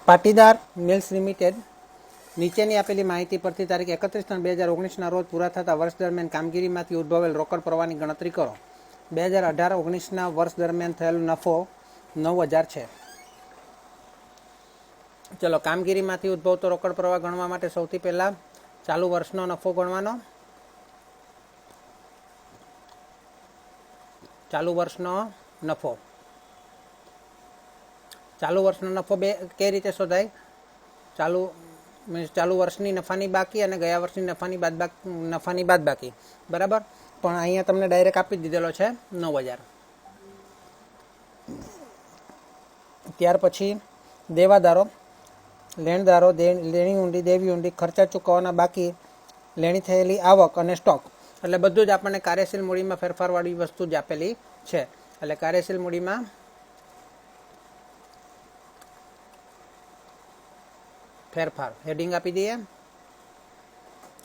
Patidar mills limited નીચેની આપેલી માહિતી પરથી તારીખ 31/3/2019ના રોજ પૂરા થતા વર્ષ દરમિયાન કામગીરીમાંથી ઉદ્ભવેલ રોકડ પ્રવાહની ગણતરી કરો. 2018-19ના વર્ષ દરમિયાન થયેલો નફો 9,000 છે. ચલો, કામગીરીમાંથી ઉદ્ભવતો રોકડ પ્રવાહ ગણવા માટે સૌથી પહેલા ચાલુ વર્ષનો નફો ગણવાનો. ચાલુ વર્ષનો નફો કઈ રીતે શોધાય? ચાલુ વર્ષની નફાની બાકી અને ગયા વર્ષની નફાની બાદબાકી. બરાબર, પણ અહીંયા તમને ડાયરેક્ટ આપી દીધેલો છે 9,000. ત્યાર પછી દેવાદારો, લેણદારો, લેણી ઊંડી, દેવી ઊંડી, ખર્ચા ચૂકવવાના બાકી, લેણી થયેલી આવક અને સ્ટોક. એટલે બધું જ આપણને કાર્યશીલ મૂડીમાં ફેરફારવાળી વસ્તુ જ આપેલી છે. એટલે કાર્યશીલ મૂડીમાં ફેરફાર હેડિંગ આપી દઈએ.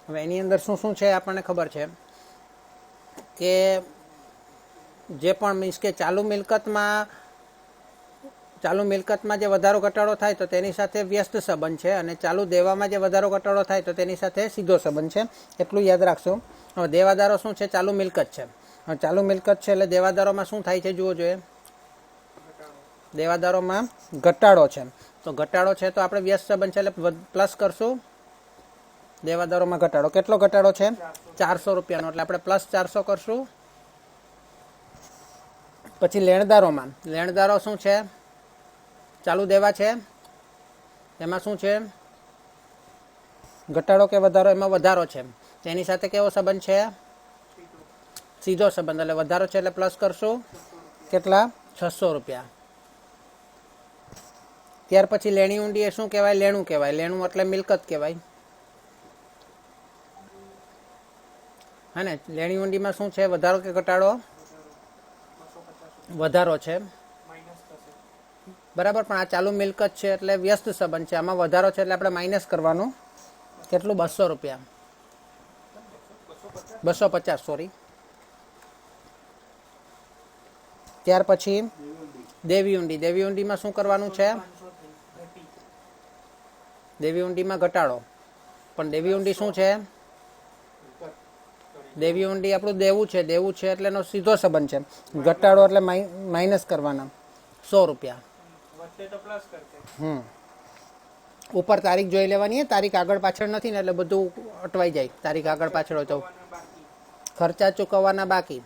હવે એની અંદર શું શું છે આપણને ખબર છે કે જે પણ મીન્સ કે ચાલુ મિલકતમાં જે વધારો ઘટાડો થાય તો તેની સાથે વ્યસ્ત સંબંધ છે, અને ચાલુ દેવામાં જે વધારો ઘટાડો થાય તો તેની સાથે સીધો સંબંધ છે. એટલું યાદ રાખશો. હવે દેવાદારો શું છે? ચાલુ મિલકત છે. ચાલુ મિલકત છે એટલે દેવાદારોમાં શું થાય છે જુઓ જોઈએ. દેવાદારોમાં ઘટાડો છે. તો ઘટાડો છે તો આપણે વ્યસ્ત સંબંધ છે એટલે પ્લસ કરશું. દેવાદારોમાં ઘટાડો, કેટલો ઘટાડો છે? 400 રૂપિયાનો, એટલે આપણે પ્લસ 400 કરશું. પછી લેણદારો શું છે? ચાલુ દેવા છે, એમાં શું છે? ઘટાડો કે વધારો? એમાં વધારો છે. તેની સાથે કેવો સંબંધ છે? સીધો સંબંધ, એટલે વધારો છે એટલે પ્લસ કરશું. કેટલા? 600 રૂપિયા. ત્યાર પછી લેણી ઊંડી એ શું કહેવાય? લેણું કહેવાય. લેણું એટલે મિલકત કહેવાય. હા ને, લેણી ઊંડીમાં શું છે? વધારો કે ઘટાડો? વધારો છે. બરાબર, પણ આ ચાલુ મિલકત છે એટલે વ્યસ્ત સંબંધ છે. આમાં વધારો છે એટલે આપણે માઇનસ કરવાનું. કેટલું? 200 રૂપિયા. 250, સોરી. ત્યાર પછી દેવી ઊંડી. દેવી ઊંડીમાં શું કરવાનું છે? દેવી ઊંડીમાં ઘટાડો. પણ દેવી ઊંડી શું છે? દેવી ઊંડી આપણું દેવું છે. દેવું છે એટલે એનો સીધો સંબંધ છે. ઘટાડો એટલે માઇનસ કરવાના 100 રૂપિયા. ઉપર તારીખ જોઈ લેવાની. તારીખ આગળ પાછળ નથી ને એટલે બધું અટવાઈ જાય. તારીખ આગળ પાછળ હોય તો. ખર્ચા ચૂકવવાના બાકી.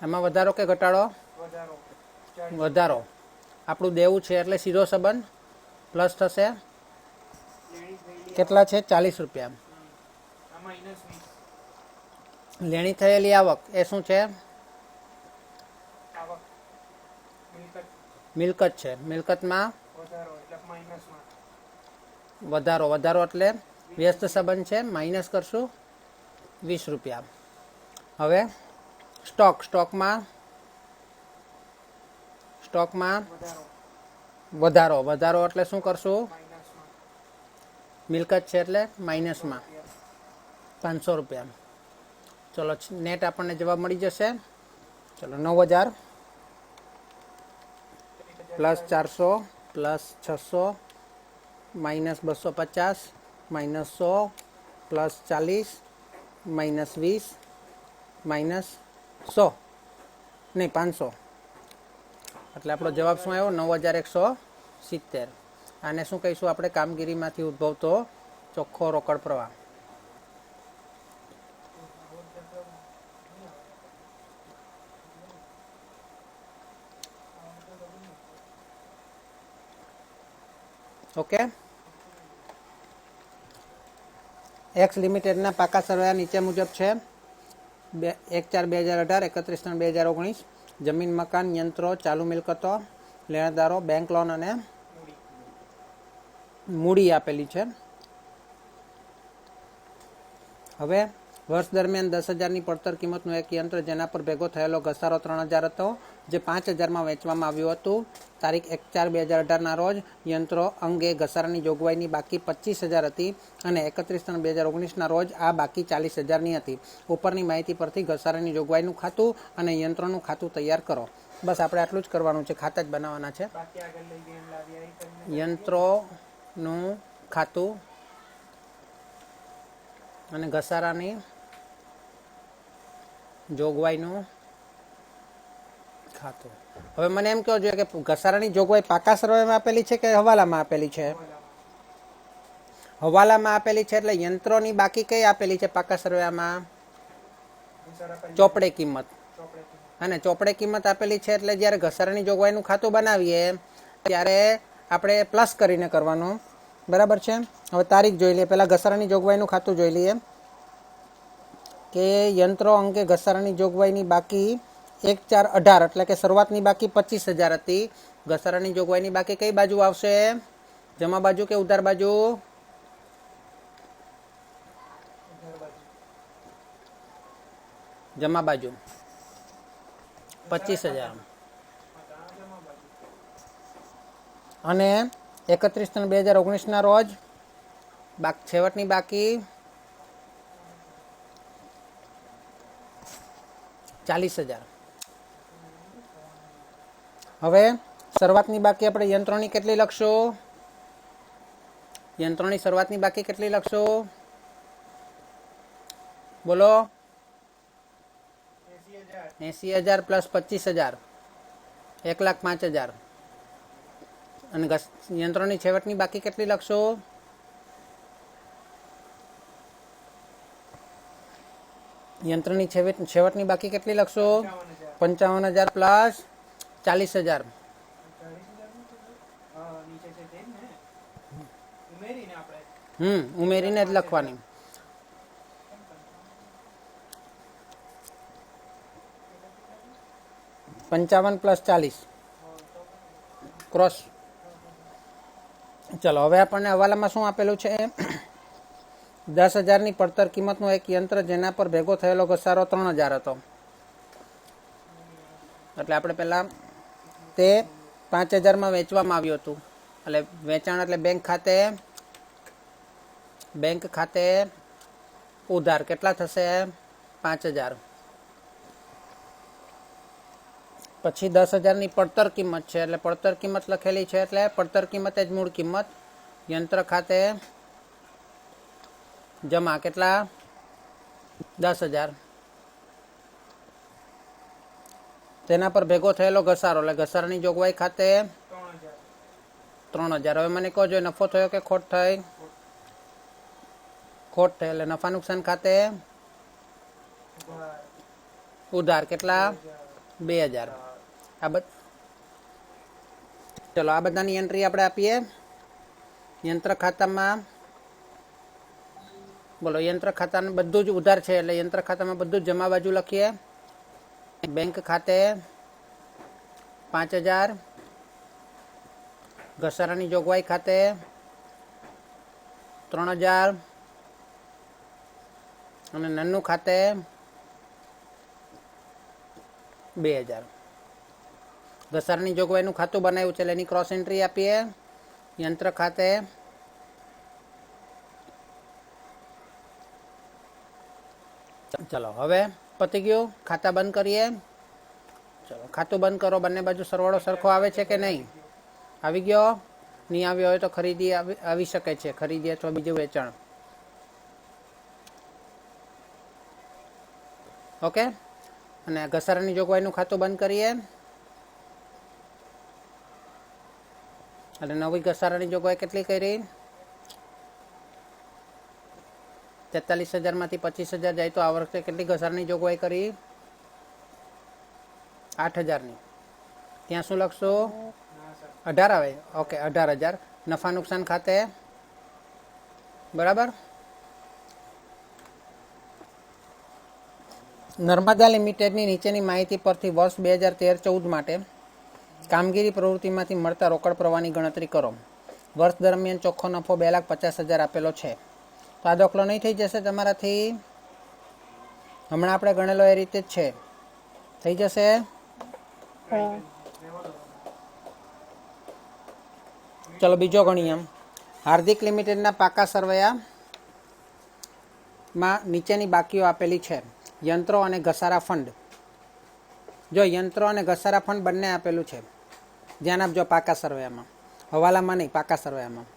એમાં વધારો કે ઘટાડો? વધારો. આપણું દેવું છે એટલે સીધો સંબંધ પ્લસ થશે. કેટલા છે? 40 રૂપિયા. લેણી થયેલી આવક એ શું છે? મિલકત છે. મિલકતમાં વધારો એટલે વ્યસ્ત સંબંધ છે, માઇનસ કરશું 20 રૂપિયા. હવે સ્ટોકમાં વધારો એટલે શું કરશું? મિલકત છે એટલે માઇનસમાં 500 રૂપિયા. ચલો, નેટ આપણને જવાબ મળી જશે. ચલો, 9,000 plus 400 plus 600 minus 250 minus 100 plus 40 minus 20 minus 100 નહીં 500. એટલે આપણો જવાબ શું આવ્યો? 9,170. આને શું કહીશું આપણે? કામગીરીમાંથી ઉદ્ભવતો ચોખ્ખો રોકડ પ્રવાહ. ઓકે. એક્સ લિમિટેડના પાકા સરવાળા નીચે મુજબ છે. 1/4/2018, 31/3/2019. જમીન, મકાન, યંત્રો, ચાલુ મિલકતો, લેણદારો, બેંક લોન અને મૂડી આપેલી છે. હવે વર્ષ દરમિયાન 10,000ની પડતર કિંમતનું એક યંત્ર જેના પર ભેગો થયેલો ઘસારો 3,000 હતો, જે 5,000માં વેચવામાં આવ્યું હતું. તારીખ 1/4/2018ના રોજ યંત્રો અંગે ઘસારાની જોગવાઈની બાકી 25,000 હતી અને 31/3/2019ના રોજ આ બાકી 40,000ની હતી. ઉપરની માહિતી પરથી ઘસારાની જોગવાઈનું ખાતું અને યંત્રોનું ખાતું તૈયાર કરો. બસ આપણે આટલું જ કરવાનું છે, ખાતા જ બનાવવાના છે. યંત્રોનું ખાતું અને ઘસારાની જોગવાઈનું ખાતું. હવે મને એમ કહો જોઈએ કે ઘસારાની જોગવાઈ પાકા સરવાળામાં આપેલી છે કે હવાલામાં આપેલી છે? હવાલામાં આપેલી છે, એટલે યંત્રોની બાકી કઈ આપેલી છે પાકા સરવાળામાં? ચોપડે કિંમત. અને ચોપડે કિંમત આપેલી છે, એટલે જ્યારે ઘસારાની જોગવાઈનું ખાતું બનાવીએ ત્યારે આપણે પ્લસ કરીને કરવાનું. બરાબર છે. હવે તારીખ જોઈ લઈએ. પહેલા ઘસારાની જોગવાઈનું ખાતું જોઈ લઈએ કે યંત્રો અંગે ઘસારાની જોગવાઈની બાકી 1/4/18 એટલે કે શરૂઆતની બાકી 25,000 હતી. ઘસારાની જોગવાઈની બાકી કઈ બાજુ આવશે? જમા બાજુ કે ઉધાર બાજુ? જમા બાજુ 25,000. અને 31/3/2019ના રોજ છેવટની બાકી 40,000. હવે શરૂઆતની બાકી આપણે યંત્રોની કેટલી લખશું? યંત્રોની શરૂઆતની બાકી કેટલી લખશું? બોલો. 80,000 પ્લસ 25,000 1,05,000. અને યંત્રોની છેવટની બાકી કેટલી લખશો? યંત્રની છેવટની બાકી કેટલી લખશો? 55,000 પ્લસ 40,000. ઉમેરીને જ લખવાની. $55 + 40 ક્રોસ. ચલો હવે આપણને હવાલામાં શું આપેલું છે? 10,000ની પડતર કિંમતનું એક યંત્ર જેના પર ભેગો થયેલો ઘસારો 3,000 હતો. એટલે આપણે પહેલા તે 5,000માં વેચવામાં આવ્યું હતું. એટલે વેચાણ એટલે બેંક ખાતે ઉધાર કેટલા થશે? 5,000. પછી 10,000ની પડતર કિંમત છે, એટલે પડતર કિંમત લખેલી છે, એટલે પડતર કિંમત જ મૂળ કિંમત. યંત્ર ખાતે જમા કેટલા? 10,000. તેના પર ભેગો થયેલો ઘસારો, એટલે ઘસારાની જોગવાઈ ખાતે 3,000. હવે મને કહો જો નફો થયો કે ખોટ થઈ? ખોટ થઈ, એટલે નફા નુકસાન ખાતે ઉધાર કેટલા? 2,000. ચલો આ બધાની એન્ટ્રી આપણે આપીએ. યંત્ર ખાતામાં બોલો, યંત્ર ખાતાનું બધું જ ઉધાર છે, એટલે યંત્ર ખાતામાં બધું જ જમા બાજુ લખીએ. બેંક ખાતે 5,000. ઘસારાની જોગવાઈ ખાતે 3,000. અને નન્નું ખાતે 2,000. ઘસારાની જોગવાઈનું ખાતું બનાવ્યું છે, એટલે એની ક્રોસ એન્ટ્રી આપીએ. યંત્ર ખાતે ચલો હવે પતી ગયું. ખાતા બંધ કરીએ. ચલો ખાતું બંધ કરો. બંને બાજુ સરવાળો સરખો આવે છે કે નહીં? આવી ગયો? નહીં આવ્યો હોય તો ખરીદી આવી શકે છે, ખરીદી અથવા બીજું વેચાણ. ઓકે. અને ઘસારાની જોગવાઈનું ખાતું બંધ કરીએ. એટલે નવી ઘસારાની જોગવાઈ કેટલી કરી? 43,000માંથી 25,000 જાય તો આ વખતે કેટલી ઘસારાની જોગવાઈ કરી? 8,000ની. ત્યાં શું લખશો? 18 આવે. ઓકે 18,000. નફા નુકસાન ખાતે બરાબર. નર્મદા લિમિટેડની નીચેની માહિતી પરથી વર્ષ 2013-14 માટે કામગીરી પ્રવૃત્તિમાંથી મળતા રોકડ પ્રવાહની ગણતરી કરો. વર્ષ દરમિયાન ચોખ્ખો નફો 2,50,000 આપેલો છે. તો આ દાખલો નહીં થઈ જશે તમારાથી? હમણાં આપણે ગણેલો એ રીતે જ છે. થઈ જશે. ચલો બીજો ગણીએ. હાર્દિક લિમિટેડના પાકા સરવૈયામાં નીચેની બાકીઓ આપેલી છે. યંત્રો અને ઘસારા ફંડ. જો યંત્રો અને ઘસારા ફંડ બંને આપેલું છે. ધ્યાન આપજો પાકા સરવૈયામાં, હવાલામાં નહીં, પાકા સરવૈયામાં.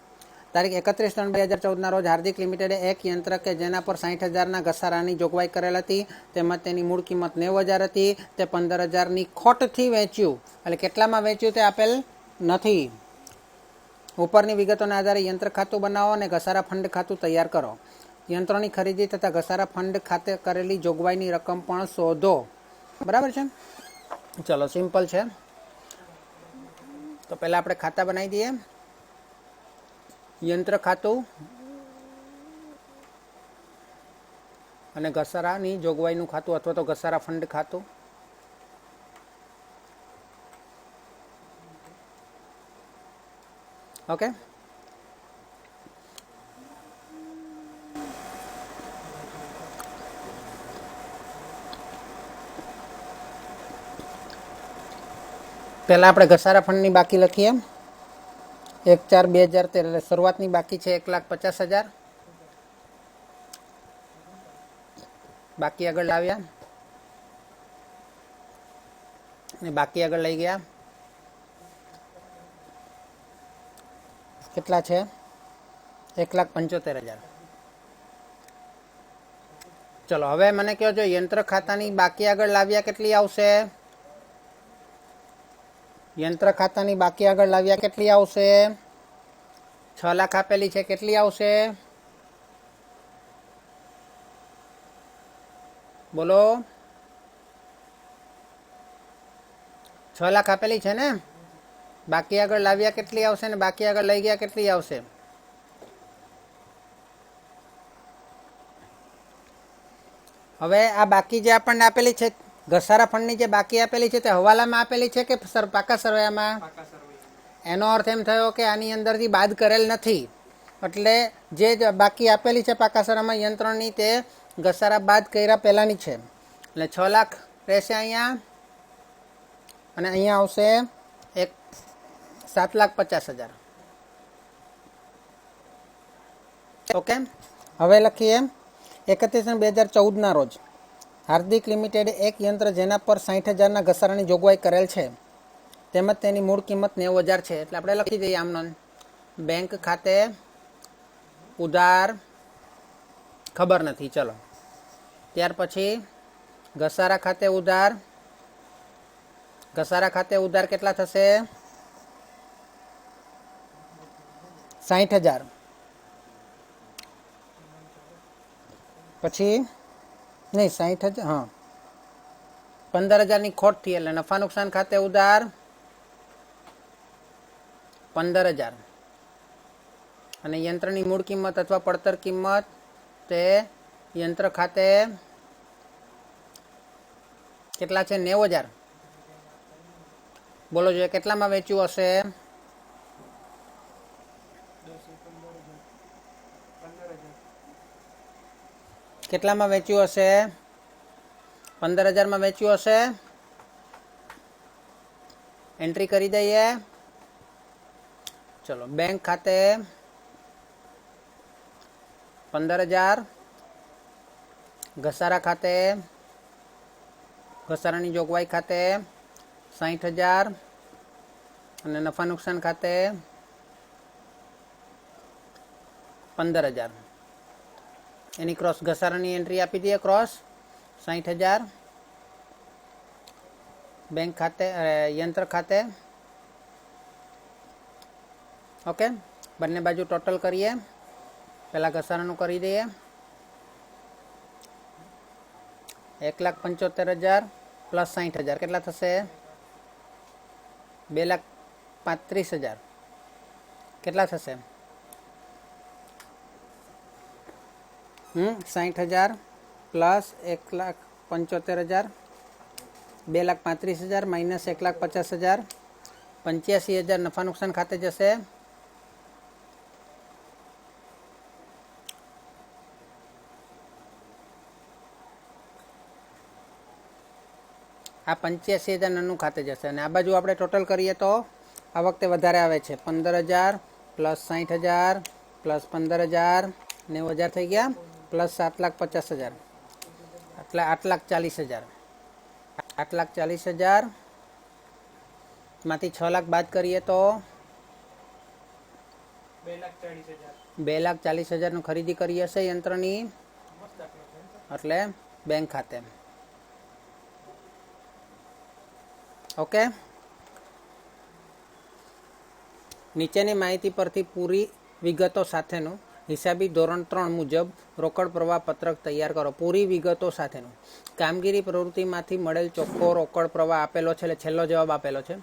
તારીખ 31/3/2014 રોજ હાર્દિક લિમિટેડે એક યંત્ર કે જેના પર 60,000ના ઘસારાની જોગવાઈ કરેલ હતી તેમજ તેની મૂળ કિંમત 90,000 હતી તે 15,000ની ખોટથી વેચ્યું. એટલે કેટલામાં વેચ્યું તે આપેલ નથી. ઉપરની વિગતોના આધારે યંત્ર ખાતું બનાવો અને ઘસારા ફંડ ખાતું તૈયાર કરો. યંત્રોની ખરીદી તથા ઘસારા ફંડ ખાતે કરેલી જોગવાઈની રકમ પણ શોધો. બરાબર છે. ચલો સિમ્પલ છે. તો પહેલાં આપણે ખાતા બનાવી દઈએ. યંત્ર ખાતું અને ઘસારાની જોગવાઈનું ખાતું અથવા તો ઘસારા ફંડ ખાતું. ઓકે. પહેલાં આપણે ઘસારા ફંડની બાકી લખીએ. 1/4/2013 એટલે શરૂઆતની બાકી છે 1,50,000. બાકી આગળ લાવ્યા અને બાકી આગળ લઈ ગયા. કેટલા છે? 1,75,000. ચલો હવે મને કહો, જો યંત્ર ખાતાની બાકી આગળ લાવ્યા કેટલી આવશે? યંત્ર ખાતાની બાકી આગળ લાવ્યા કેટલી આવશે? 6 લાખ આપેલી છે, કેટલી આવશે? બોલો. 6 લાખ આપેલી છે ને? બાકી આગળ લાવ્યા કેટલી આવશે ને બાકી આગળ લઈ ગયા કેટલી આવશે? હવે આ બાકી જે આપણને આપેલી છે ઘસારા ફંડની જે બાકી આપેલી છે તે હવાલામાં આપેલી છે કે પાકા સરવૈયામાં? એનો અર્થ એમ થયો કે આની અંદરથી બાદ કરેલ નથી. એટલે જે બાકી આપેલી છે પાકા સરવૈયામાં યંત્રોની તે ઘસારા બાદ કર્યા પહેલાંની છે. એટલે 6 લાખ રહેશે અહીંયા અને અહીંયા આવશે 7,50,000. ઓકે. હવે લખીએ 31/2014 રોજ હાર્દિક લિમિટેડે એક યંત્ર જેના પર 60,000ના ઘસારાની જોગવાઈ કરેલ છે તેમજ તેની મૂળ કિંમત 90,000 છે. એટલે આપણે લખી દઈએ આમનો. બેંક ખાતે ઉધાર ખબર નથી. ચલો ત્યાર પછી ઘસારા ખાતે ઉધાર. ઘસારા ખાતે ઉધાર કેટલા થશે? 60,000. પછી નહીં 60,000, હા 15,000ની ખોટ થઈ એટલે નફા નુકસાન ખાતે ઉધાર 15,000 અને યંત્રની મૂળ કિંમત અથવા પડતર કિંમત તે યંત્ર ખાતે કેટલા છે? 90,000. બોલો જોઈએ કેટલામાં વેચ્યું હશે? કેટલામાં વેચ્યું હશે? 15,000માં વેચ્યું હશે. એન્ટ્રી કરી દઈએ. ચલો બેંક ખાતે 15,000, ઘસારા ખાતે ઘસારાની જોગવાઈ ખાતે 60,000 અને નફા નુકસાન ખાતે 15,000. એની ક્રોસ ઘસારાની એન્ટ્રી આપી દઈએ. ક્રોસ 60,000 બેંક ખાતે યંત્ર ખાતે. ઓકે. બંને બાજુ ટોટલ કરીએ. પહેલાં ઘસારાનું કરી દઈએ. 1,75,000 પ્લસ 60,000 કેટલા થશે? 2,35,000 કેટલા થશે? 60,000 પ્લસ 1,75,000 2,35,000 માઇનસ 1,50,000 85,000 નફા નુકસાન ખાતે જશે. આ 85,000 ખાતે જશે અને આ બાજુ આપણે ટોટલ કરીએ તો આ વખતે વધારે આવે છે 15,000 પ્લસ 60,000 પ્લસ 15,000 90,000 થઈ ગયા પ્લસ 7,50,000 એટલે 8,40,000 8,40,000 માંથી 6 લાખ બાદ કરીએ તો 2,40,000 નું ખરીદી કરી હશે યંત્રની એટલે બેંક ખાતે. ઓકે, નીચેની માહિતી પરથી પૂરી વિગતો સાથેનું હિસાબી ધોરણ 3 મુજબ રોકડ પ્રવાહ પત્રક તૈયાર કરો. પૂરી વિગતો સાથેનું કામગીરી પ્રવૃત્તિમાંથી મળેલ ચોખ્ખો રોકડ પ્રવાહ આપેલો છે, એટલે છેલ્લો જવાબ આપેલો છે.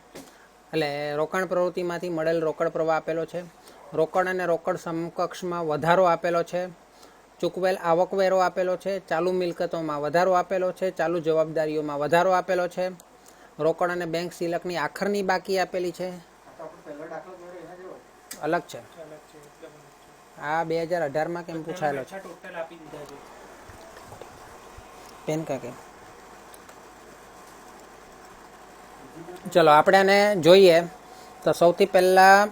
એટલે રોકાણ પ્રવૃત્તિમાંથી મળેલ રોકડ પ્રવાહ આપેલો છે. રોકડ અને રોકડ સમકક્ષમાં વધારો આપેલો છે. ચૂકવેલ આવકવેરો આપેલો છે. ચાલુ મિલકતોમાં વધારો આપેલો છે. ચાલુ જવાબદારીઓમાં વધારો આપેલો છે. રોકડ અને બેંક સિલકની આખરની બાકી આપેલી છે. અલગ છે આ 2018 કેમ પૂછાયેલો છે પેન કાકે. ચલો આપણે આને જોઈએ તો સૌથી પહેલાં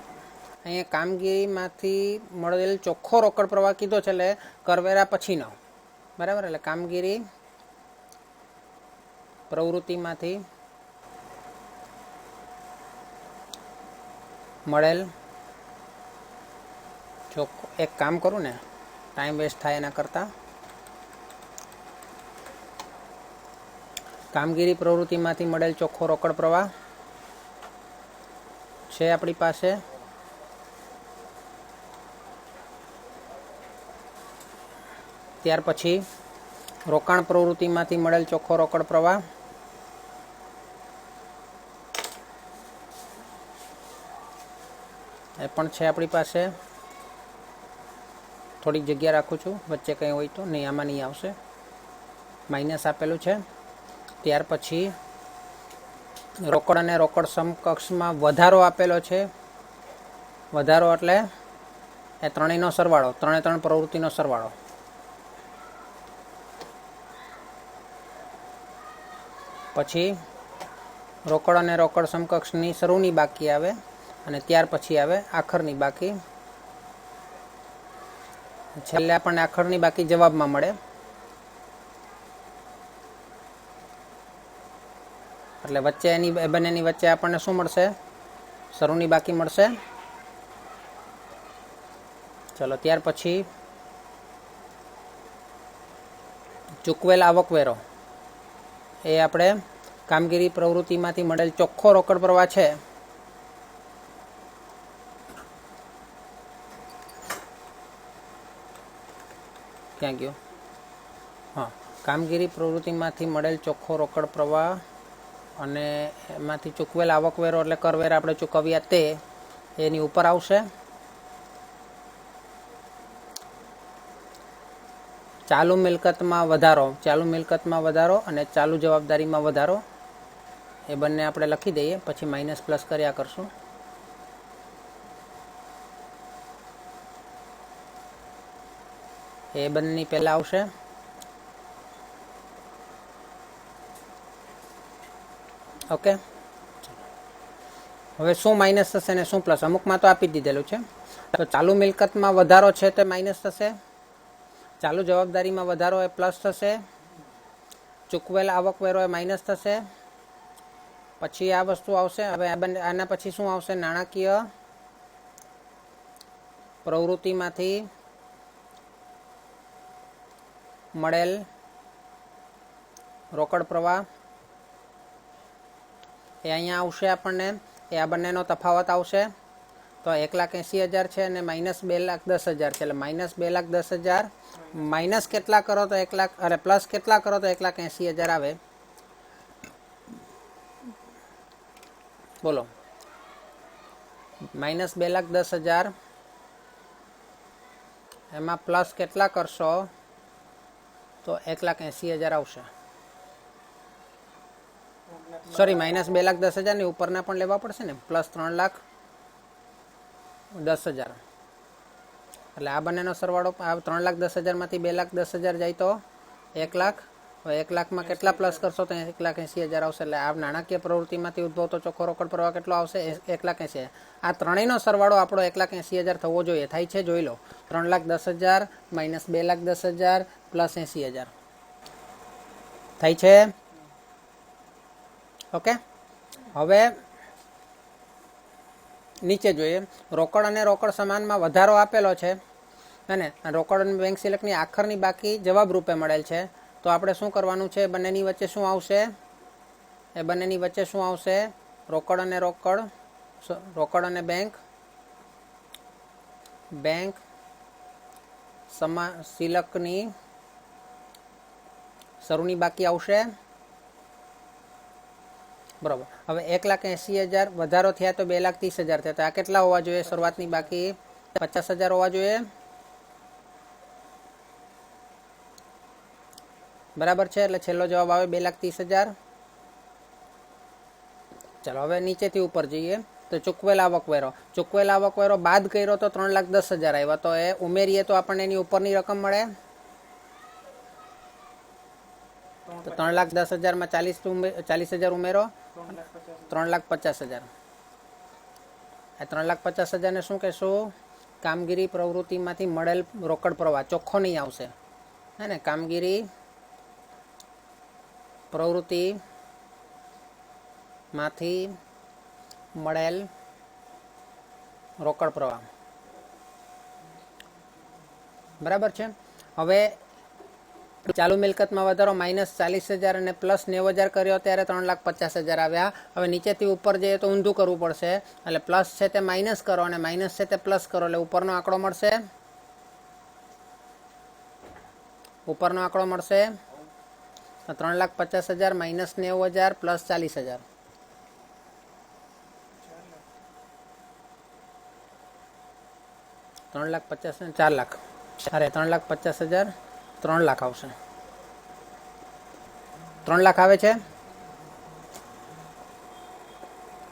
અહીંયા કામગીરીમાંથી મળેલ ચોખ્ખો રોકડ પ્રવાહ કીધો છે, એટલે કરવેરા પછીનો, બરાબર. એટલે કામગીરી પ્રવૃત્તિમાંથી મળેલ ચોખ્ખો, એક કામ કરું ને ટાઈમ વેસ્ટ થાય એના કરતાં, કામગીરી પ્રવૃત્તિમાંથી મળેલ ચોખ્ખો રોકડ પ્રવાહ છે આપણી પાસે. ત્યાર પછી રોકાણ પ્રવૃત્તિમાંથી મળેલ ચોખ્ખો રોકડ પ્રવાહ, એ પણ છે આપણી પાસે. થોડીક જગ્યા રાખું છું, વચ્ચે કંઈ હોય તો નહીં, આમાં નહીં આવશે, માઇનસ આપેલું છે. ત્યાર પછી રોકડ અને રોકડ સમકક્ષમાં વધારો આપેલો છે. વધારો એટલે એ ત્રણેયનો સરવાળો, ત્રણ પ્રવૃત્તિનો સરવાળો. પછી રોકડ અને રોકડ સમકક્ષની શરૂની બાકી આવે અને ત્યાર પછી આવે આખરની બાકી. છેલ્લે આપણને આખરની બાકી જવાબમાં મળે, એટલે વચ્ચે એની બંનેની વચ્ચે આપણને શું મળશે? શરૂની બાકી મળશે. ચલો ત્યાર પછી ચૂકવેલ આવકવેરો, એ આપણે કામગીરી પ્રવૃત્તિમાંથી મળેલ ચોખ્ખો રોકડ પ્રવાહ છે. ક્યાં ગયો? હા, કામગીરી પ્રવૃત્તિમાંથી મળેલ ચોખ્ખો રોકડ પ્રવાહ અને એમાંથી ચૂકવેલ આવકવેરો એટલે કરવેરા આપણે ચૂકવ્યા તે એની ઉપર આવશે. ચાલુ મિલકતમાં વધારો, ચાલુ મિલકતમાં વધારો અને ચાલુ જવાબદારીમાં વધારો, એ બંને આપણે લખી દઈએ, પછી માઇનસ પ્લસ કર્યા કરશું. એ બંનેની પહેલાં આવશે. ઓકે, હવે શું માઇનસ થશે ને શું પ્લસ? અમુકમાં તો આપી દીધેલું છે. તો ચાલુ મિલકતમાં વધારો છે તે માઇનસ થશે, ચાલુ જવાબદારીમાં વધારો એ પ્લસ થશે, ચૂકવેલ આવકવેરો એ માઇનસ થશે. પછી આ વસ્તુ આવશે. હવે આના પછી શું આવશે? નાણાકીય પ્રવૃત્તિમાંથી મળેલ રોકડ પ્રવાહ, એ અહીંયા આવશે આપણને. એ આ બંનેનો તફાવત આવશે. તો 1,80,000 છે અને માઇનસ 2,10,000 છે, એટલે માઇનસ 2,10,000 માઇનસ કેટલા કરો તો 1 લાખ, અરે પ્લસ કેટલા કરો તો 1,80,000 આવે. બોલો, માઇનસ 2,10,000 એમાં પ્લસ કેટલા કરશો તો 1,80,000 આવશે. સોરી, માઇનસ 2,10,000 ની ઉપરના પણ લેવા પડશે ને, પ્લસ 3,10,000. એટલે આ બંનેનો સરવાળો, આ 3,10,000 માંથી 2,10,000 જાય તો 1,00,000 હવે 1 લાખમાં કેટલા પ્લસ કરશો તો 1,80,000 આવશે. એટલે આ નાણાકીય પ્રવૃત્તિમાંથી ઉદ્ભવતો ચોખ્ખો રોકડ પ્રવાહ કેટલો આવશે? 1,80,000. આ ત્રણેયનો સરવાળો આપણો 1,80,000 થવો જોઈએ. થાય છે? જોઈ લો. 3,10,000 માઇનસ 2,10,000 પ્લસ 80,000 થાય છે. ઓકે, હવે નીચે જોઈએ. રોકડ અને રોકડ સમાનમાં વધારો આપેલો છે અને રોકડ અને બેંક સિલેક્ટની આખરની બાકી જવાબ રૂપે મળેલ છે. તો આપણે શું કરવાનું છે? બંનેની વચ્ચે શું આવશે? એ બંનેની વચ્ચે શું આવશે? રોકડ અને રોકડ અને બેંક સિલકની શરૂની બાકી આવશે. બરોબર. હવે 1,80,000 વધારો થયા તો 2,30,000 થયા. તો આ કેટલા હોવા જોઈએ? શરૂઆતની બાકી 50,000 હોવા જોઈએ. બરાબર છે. એટલે છેલ્લો જવાબ આવે 2,30,000. ચાલો હવે નીચેથી ઉપર જઈએ. તો ચૂકવેલ આવકવેરો. ચૂકવેલ આવકવેરો બાદ કર્યો તો 3,10,000 આવ્યા. તો એ ઉમેરીએ તો આપણને એની ઉપરની રકમ મળે. તો 3,10,000માં 40,000 ઉમેરો, 3,50,000. આ 3,50,000 ને શું કહેશું? કામગીરી પ્રવૃત્તિમાંથી મળેલ રોકડ પ્રવાહ. ચોખ્ખો નહીં આવશે, હે ને? કામગીરી પ્રવૃત્તિમાંથી મળેલ રોકડ પ્રવાહ. બરાબર છે. હવે ચાલુ મિલકતમાં વધારો -40,000 અને પ્લસ 90,000 કર્યો ત્યારે 3,50,000 આવ્યા. હવે નીચેથી ઉપર જઈએ તો ઊંધું કરવું પડશે. એટલે પ્લસ છે તે માઇનસ કરો અને માઇનસ છે તે પ્લસ કરો. એટલે ઉપરનો આંકડો મળશે. ઉપરનો આંકડો મળશે 3,50,000 માઇનસ 90,000 પ્લસ 40,000. 3,50,000 4 લાખ. અરે 3,50,000 3 લાખ આવશે. 3 લાખ આવે છે.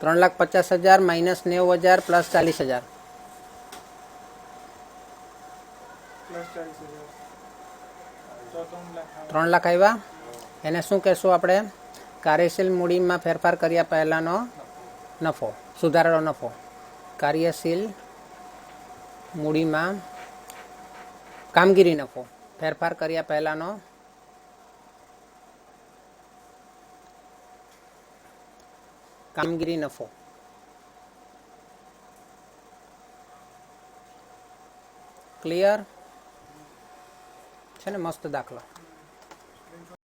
3,50,000 માઇનસ 90,000 પ્લસ 40,000. 3 લાખ આવ્યા. એને શું કહેશું આપણે? કાર્યશીલ મૂડીમાં ફેરફાર કર્યા પહેલાનો નફો, સુધારેલો નફો. કાર્યશીલ મૂડીમાં કામગીરી નફો, ફેરફાર કર્યા પહેલાનો કામગીરી નફો. ક્લિયર છે ને? મસ્ત દાખલો.